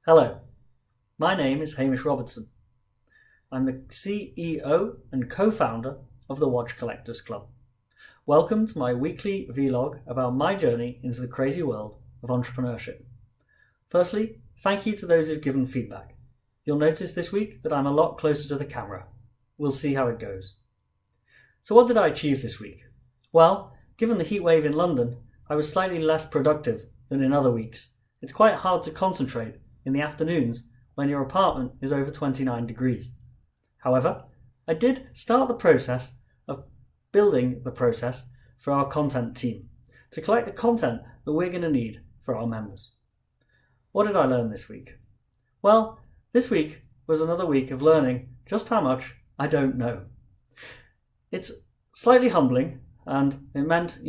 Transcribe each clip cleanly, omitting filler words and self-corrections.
Hello, my name is Hamish Robertson. I'm the CEO and co-founder of the Watch Collectors Club. Welcome to my weekly vlog about my journey into the crazy world of entrepreneurship. Firstly, thank you to those who've given feedback. You'll notice this week that I'm a lot closer to the camera. We'll see how it goes. So what did I achieve this week? Well, given the heat wave in London, I was slightly less productive than in other weeks. It's quite hard to concentrate in the afternoons when your apartment is over 29 degrees. However, I did start the process of building the process for our content team to collect the content that we're going to need for our members. What did I learn this week? Well, this week was another week of learning just how much I don't know. It's slightly humbling, and it meant,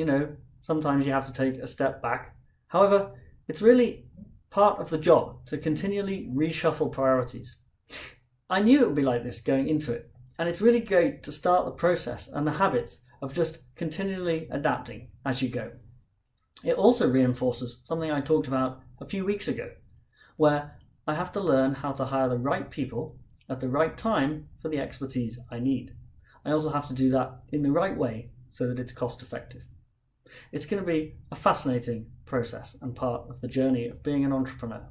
sometimes you have to take a step back. However, it's really part of the job to continually reshuffle priorities. I knew it would be like this going into it, and it's really great to start the process and the habits of just continually adapting as you go. It also reinforces something I talked about a few weeks ago, where I have to learn how to hire the right people at the right time for the expertise I need. I also have to do that in the right way so that it's cost effective. It's going to be a fascinating process and part of the journey of being an entrepreneur.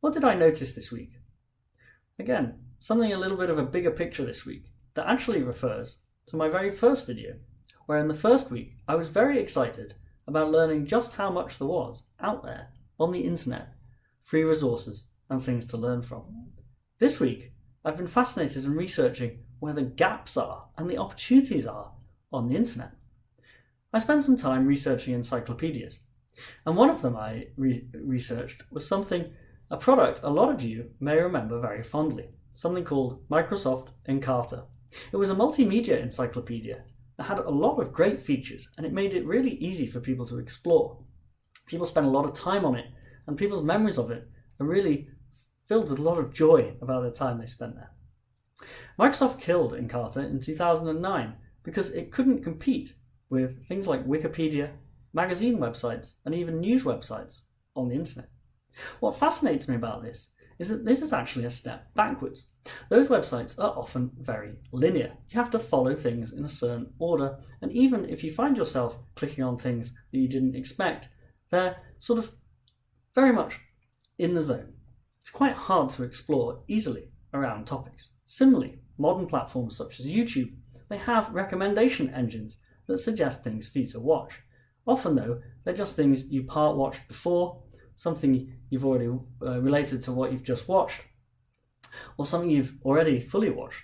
What did I notice this week? Again, something a little bit of a bigger picture this week that actually refers to my very first video, where in the first week I was very excited about learning just how much there was out there on the internet, free resources and things to learn from. This week, I've been fascinated in researching where the gaps are and the opportunities are on the internet. I spent some time researching encyclopedias, and one of them I researched was a product a lot of you may remember very fondly, something called Microsoft Encarta. It was a multimedia encyclopedia that had a lot of great features, and it made it really easy for people to explore. People spent a lot of time on it, and people's memories of it are really filled with a lot of joy about the time they spent there. Microsoft killed Encarta in 2009 because it couldn't compete with things like Wikipedia, magazine websites, and even news websites on the internet. What fascinates me about this is that this is actually a step backwards. Those websites are often very linear. You have to follow things in a certain order, and even if you find yourself clicking on things that you didn't expect, they're sort of very much in the zone. It's quite hard to explore easily around topics. Similarly, modern platforms such as YouTube, they have recommendation engines that suggest things for you to watch. Often though, they're just things you part watched before, something you've already related to what you've just watched, or something you've already fully watched.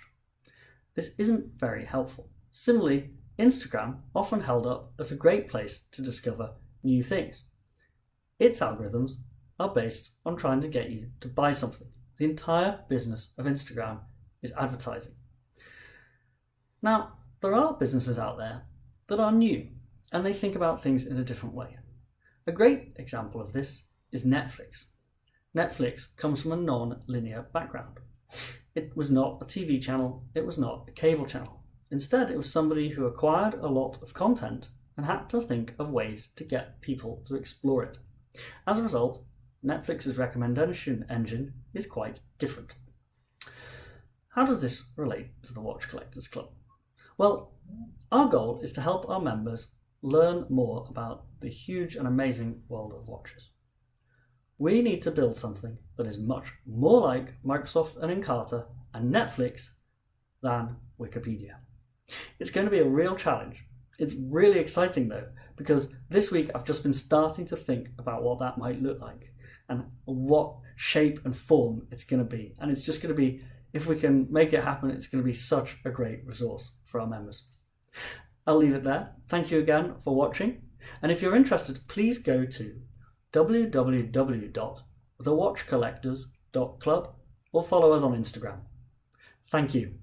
This isn't very helpful. Similarly, Instagram often held up as a great place to discover new things. Its algorithms are based on trying to get you to buy something. The entire business of Instagram is advertising. Now, there are businesses out there that are new, and they think about things in a different way. A great example of this is Netflix. Netflix comes from a non-linear background. It was not a TV channel, it was not a cable channel. Instead, it was somebody who acquired a lot of content and had to think of ways to get people to explore it. As a result, Netflix's recommendation engine is quite different. How does this relate to the Watch Collectors Club? Well, our goal is to help our members learn more about the huge and amazing world of watches. We need to build something that is much more like Microsoft and Encarta and Netflix than Wikipedia. It's going to be a real challenge. It's really exciting though, because this week I've just been starting to think about what that might look like and what shape and form it's going to be. And it's just going to be, if we can make it happen, it's going to be such a great resource for our members. I'll leave it there. Thank you again for watching. And if you're interested, please go to www.thewatchcollectors.club or follow us on Instagram. Thank you.